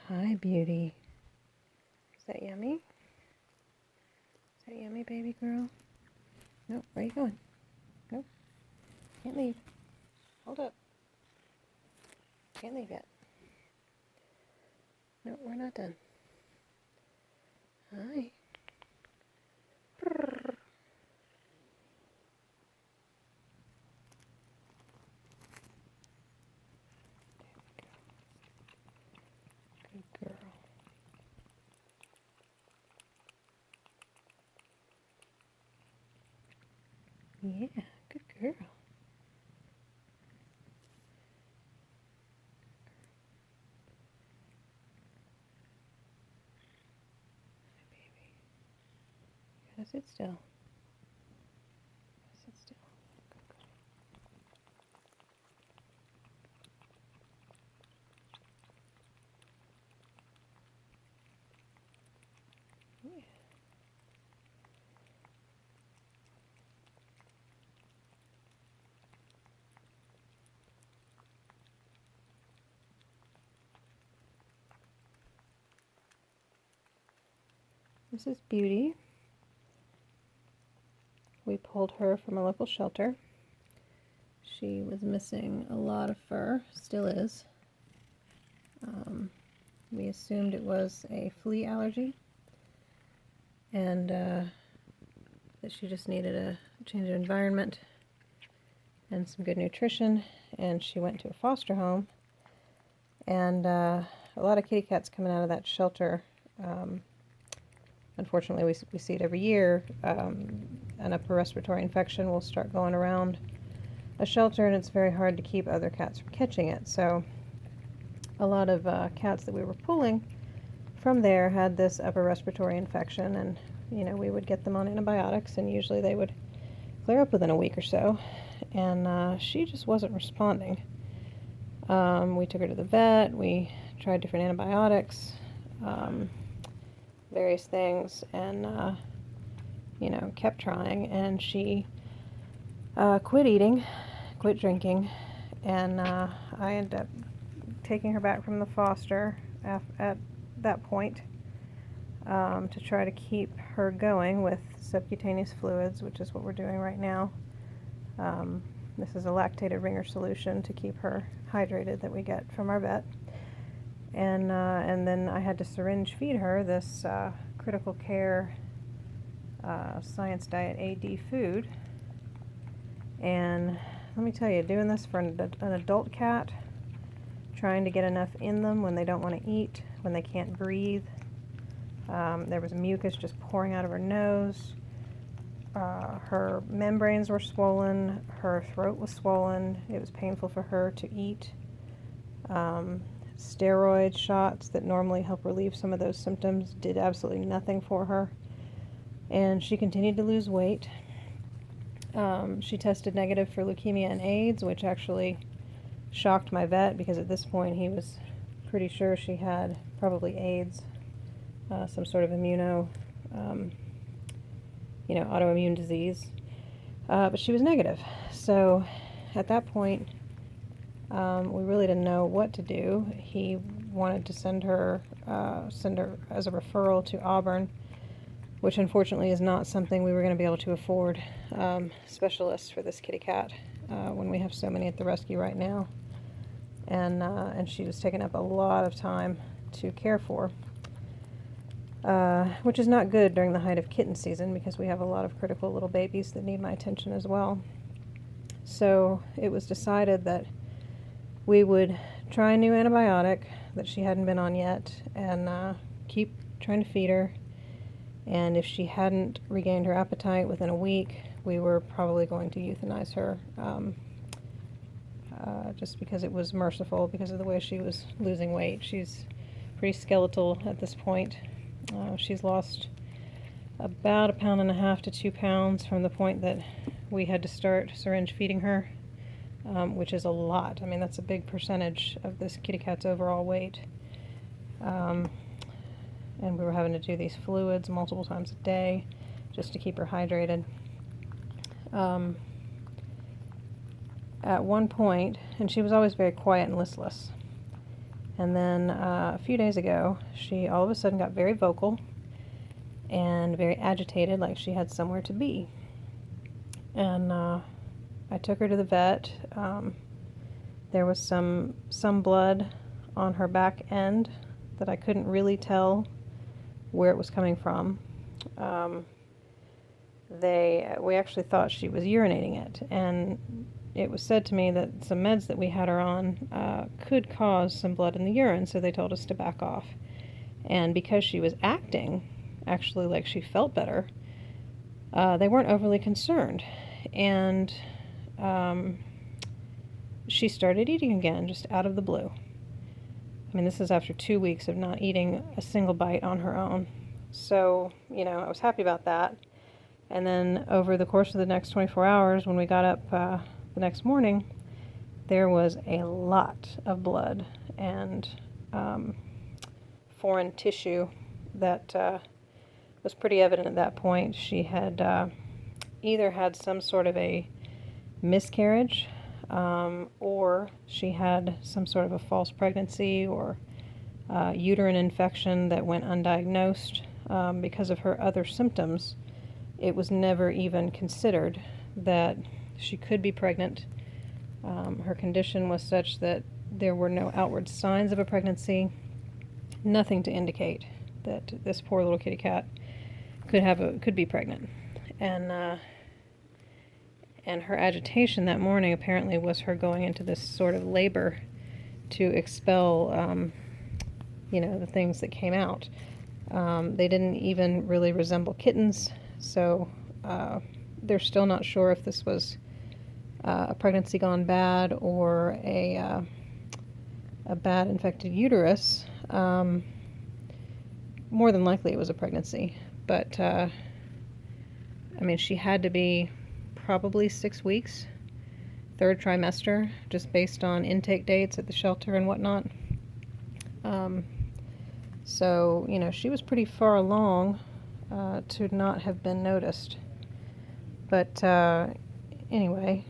Hi, beauty. Is that yummy? Is that yummy, baby girl? Nope. Where are you going? Nope. Can't leave. Hold up. Can't leave yet. No, we're not done. Hi. Brrr. Good girl. Yeah, good girl. Hi, baby. You gotta sit still. Sit still. Good girl. Yeah. This is Beauty. We pulled her from a local shelter. She was missing a lot of fur, still is. We assumed it was a flea allergy and that she just needed a change of environment and some good nutrition, and she went to a foster home, and a lot of kitty cats coming out of that shelter. Unfortunately, we see it every year. An upper respiratory infection will start going around a shelter, and it's very hard to keep other cats from catching it. So a lot of cats that we were pulling from there had this upper respiratory infection, and we would get them on antibiotics, and usually they would clear up within a week or so, and she just wasn't responding. We took her to the vet, we tried different antibiotics, various things, and kept trying, and she quit eating, quit drinking, and I ended up taking her back from the foster at that point to try to keep her going with subcutaneous fluids, which is what we're doing right now. This is a lactated ringer solution to keep her hydrated that we get from our vet. And then I had to syringe feed her this critical care science diet AD food. And let me tell you, doing this for an adult cat, trying to get enough in them when they don't want to eat, when they can't breathe. There was mucus just pouring out of her nose. Her membranes were swollen. Her throat was swollen. It was painful for her to eat. Steroid shots that normally help relieve some of those symptoms did absolutely nothing for her. And she continued to lose weight. She tested negative for leukemia and AIDS, which actually shocked my vet, because at this point he was pretty sure she had probably AIDS, some sort of autoimmune disease. But she was negative. So at that point, we really didn't know what to do. He wanted to send her as a referral to Auburn, which unfortunately is not something we were going to be able to afford specialists for this kitty cat when we have so many at the rescue right now. And she was taking up a lot of time to care for, which is not good during the height of kitten season, because we have a lot of critical little babies that need my attention as well. So it was decided that we would try a new antibiotic that she hadn't been on yet, and keep trying to feed her. And if she hadn't regained her appetite within a week, we were probably going to euthanize her, just because it was merciful because of the way she was losing weight. She's pretty skeletal at this point. She's lost about 1.5 pounds to 2 pounds from the point that we had to start syringe feeding her, which is a lot. I mean, that's a big percentage of this kitty cat's overall weight. And we were having to do these fluids multiple times a day just to keep her hydrated. At one point, and she was always very quiet and listless, And then a few days ago, she all of a sudden got very vocal and very agitated, like she had somewhere to be. And I took her to the vet. There was some blood on her back end that I couldn't really tell where it was coming from. We actually thought she was urinating it, and it was said to me that some meds that we had her on could cause some blood in the urine, so they told us to back off. And because she was acting actually like she felt better, they weren't overly concerned. And she started eating again, just out of the blue. I mean, this is after 2 weeks of not eating a single bite on her own. So, I was happy about that. And then over the course of the next 24 hours, when we got up the next morning, there was a lot of blood and foreign tissue that was pretty evident at that point. She had either had some sort of a miscarriage, or she had some sort of a false pregnancy or uterine infection that went undiagnosed. Because of her other symptoms, it was never even considered that she could be pregnant. Her condition was such that there were no outward signs of a pregnancy, nothing to indicate that this poor little kitty cat could be pregnant. And her agitation that morning apparently was her going into this sort of labor to expel, the things that came out. They didn't even really resemble kittens, so they're still not sure if this was a pregnancy gone bad or a bad infected uterus. More than likely it was a pregnancy, but she had to be probably 6 weeks, third trimester, just based on intake dates at the shelter and whatnot. So, she was pretty far along to not have been noticed. But anyway,